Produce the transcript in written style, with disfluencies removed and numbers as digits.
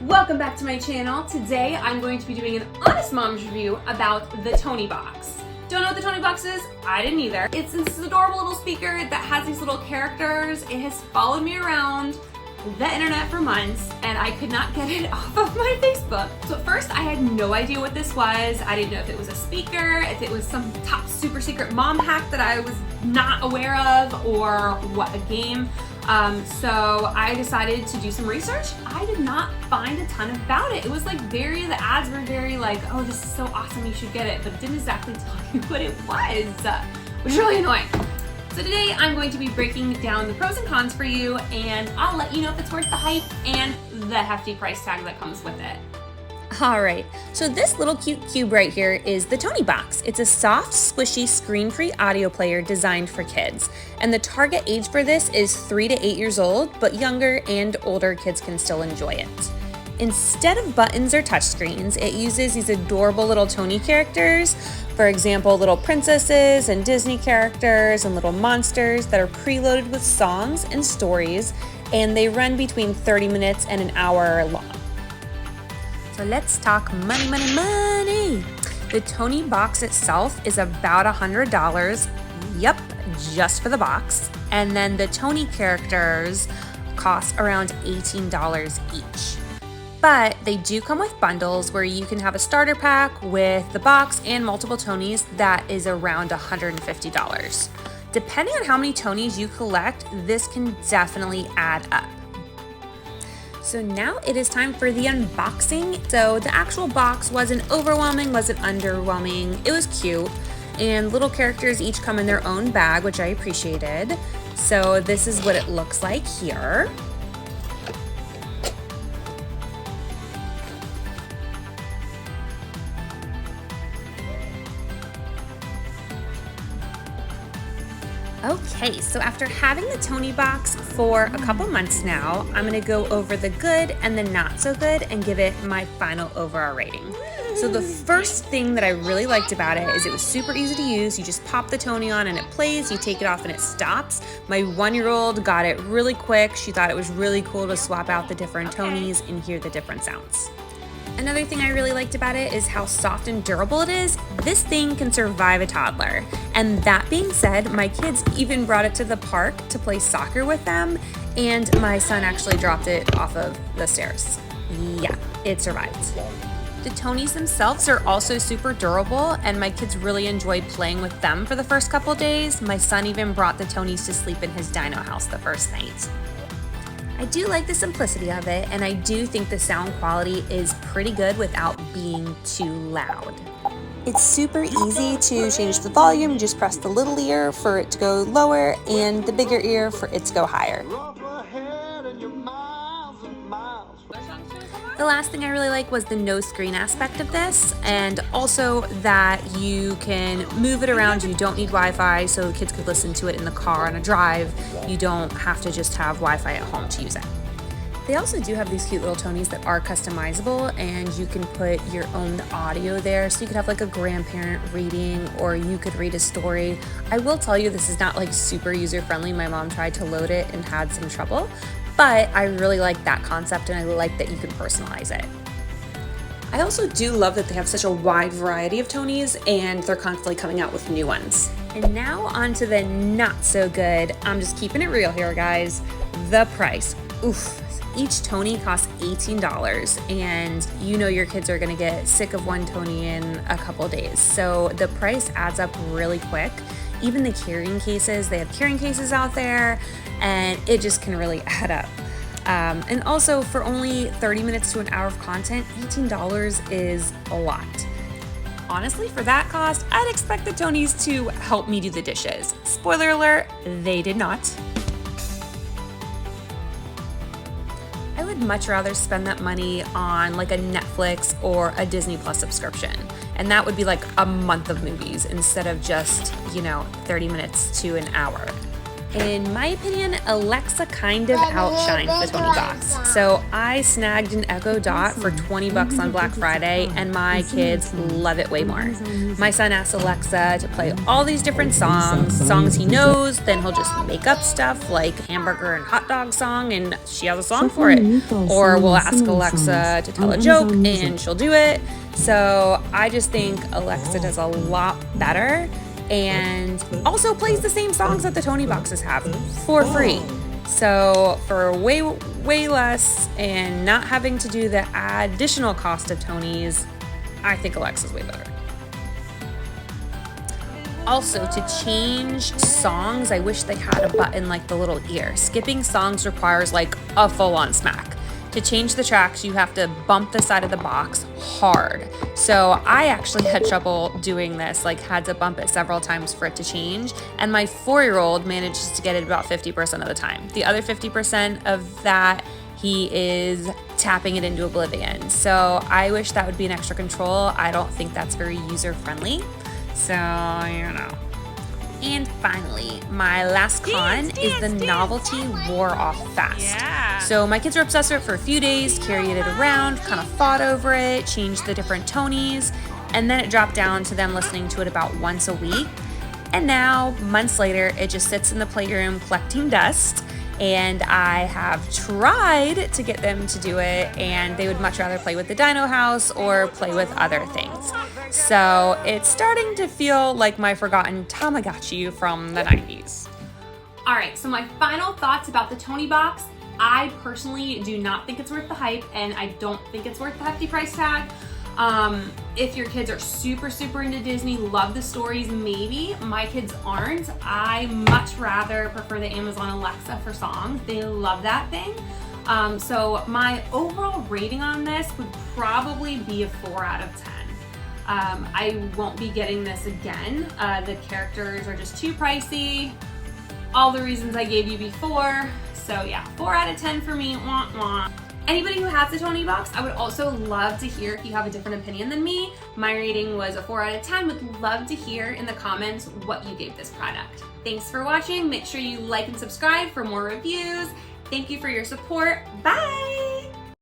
Welcome back to my channel. Today I'm going to be doing an Honest Moms review about the Toniebox. Don't know what the Toniebox is? I didn't either. It's this adorable little speaker that has these little characters. It has followed me around the internet for months and I could not get it off of my Facebook. So at first I had no idea what this was. I didn't know if it was a speaker, if it was some top super secret mom hack that I was not aware of, or what, a game. So I decided to do some research. I did not find a ton about it. It was like the ads were very like, oh, this is so awesome, you should get it, but it didn't exactly tell you what it was, which is really annoying. So today I'm going to be breaking down the pros and cons for you, and I'll let you know if it's worth the hype and the hefty price tag that comes with it. All right, so this little cute cube right here is the Toniebox. It's a soft, squishy, screen-free audio player designed for kids. And the target age for this is 3 to 8 years old, but younger and older kids can still enjoy it. Instead of buttons or touchscreens, it uses these adorable little Tony characters. For example, little princesses and Disney characters and little monsters that are preloaded with songs and stories, and they run between 30 minutes and an hour long. So let's talk money, money, money. The Toniebox itself is about $100. Yep, just for the box. And then the Tony characters cost around $18 each. But they do come with bundles where you can have a starter pack with the box and multiple Tonys that is around $150. Depending on how many Tonys you collect, this can definitely add up. So now it is time for the unboxing. So the actual box wasn't overwhelming, wasn't underwhelming. It was cute, and little characters each come in their own bag, which I appreciated. So this is what it looks like here. Okay, so after having the Toniebox for a couple months now, I'm gonna go over the good and the not so good and give it my final overall rating. So the first thing that I really liked about it is it was super easy to use. You just pop the Tony on and it plays, you take it off and it stops. My 1-year-old got it really quick. She thought it was really cool to swap out the different Tonys and hear the different sounds. Another thing I really liked about it is how soft and durable it is. This thing can survive a toddler. And that being said, my kids even brought it to the park to play soccer with them, and my son actually dropped it off of the stairs. Yeah, it survived. The Tonys themselves are also super durable, and my kids really enjoyed playing with them for the first couple days. My son even brought the Tonys to sleep in his dino house the first night. I do like the simplicity of it, and I do think the sound quality is pretty good without being too loud. It's super easy to change the volume. You just press the little ear for it to go lower and the bigger ear for it to go higher. The last thing I really like was the no screen aspect of this, and also that you can move it around. You don't need Wi-Fi, so kids could listen to it in the car on a drive. You don't have to just have Wi-Fi at home to use it. They also do have these cute little Tonys that are customizable, and you can put your own audio there. So you could have like a grandparent reading, or you could read a story. I will tell you, this is not like super user-friendly. My mom tried to load it and had some trouble. But I really like that concept, and I like that you can personalize it. I also do love that they have such a wide variety of Tonys, and they're constantly coming out with new ones. And now on to the not so good. I'm just keeping it real here, guys. The price. Oof. Each Tony costs $18, and you know your kids are gonna get sick of one Tony in a couple days. So the price adds up really quick. Even the carrying cases, they have carrying cases out there, and it just can really add up. And also, for only 30 minutes to an hour of content, $18 is a lot. Honestly, for that cost, I'd expect the Tonys to help me do the dishes. Spoiler alert, they did not. I would much rather spend that money on like a Netflix or a Disney Plus subscription. And that would be like a month of movies instead of just, 30 minutes to an hour. In my opinion, Alexa kind of outshined the Toniebox. So I snagged an Echo Dot for $20 on Black Friday, and my kids love it way more. My son asks Alexa to play all these different songs he knows, then he'll just make up stuff like hamburger and hot dog song, and she has a song for it. Or we'll ask Alexa to tell a joke, and she'll do it. So I just think Alexa does a lot better, and also plays the same songs that the Tonieboxes have for free. So for way less and not having to do the additional cost of Tonys, I think Alexa's way better. Also, to change songs, I wish they had a button like the little ear. Skipping songs requires like a full-on smack. To change the tracks, you have to bump the side of the box hard. So I actually had trouble doing this, like had to bump it several times for it to change. And my 4-year-old manages to get it about 50% of the time. The other 50% of that, he is tapping it into oblivion. So I wish that would be an extra control. I don't think that's very user-friendly. So, you know. And finally, my last con is the novelty wore off fast. Yeah. So my kids were obsessed with it for a few days, carried it around, kind of fought over it, changed the different Tonys, and then it dropped down to them listening to it about once a week. And now, months later, it just sits in the playroom collecting dust. And I have tried to get them to do it, and they would much rather play with the Dino House or play with other things. So it's starting to feel like my forgotten Tamagotchi from the 90s. All right, so my final thoughts about the Toniebox. I personally do not think it's worth the hype, and I don't think it's worth the hefty price tag. If your kids are super into Disney, love the stories, maybe. My kids aren't. I much rather prefer the Amazon Alexa for songs. They love that thing. So my overall rating on this would probably be a 4 out of 10. I won't be getting this again. The characters are just too pricey. All the reasons I gave you before. So yeah, 4 out of 10 for me. Wah, wah. Anybody who has the Toniebox, I would also love to hear if you have a different opinion than me. My rating was a 4 out of 10. Would love to hear in the comments what you gave this product. Thanks for watching. Make sure you like and subscribe for more reviews. Thank you for your support. Bye!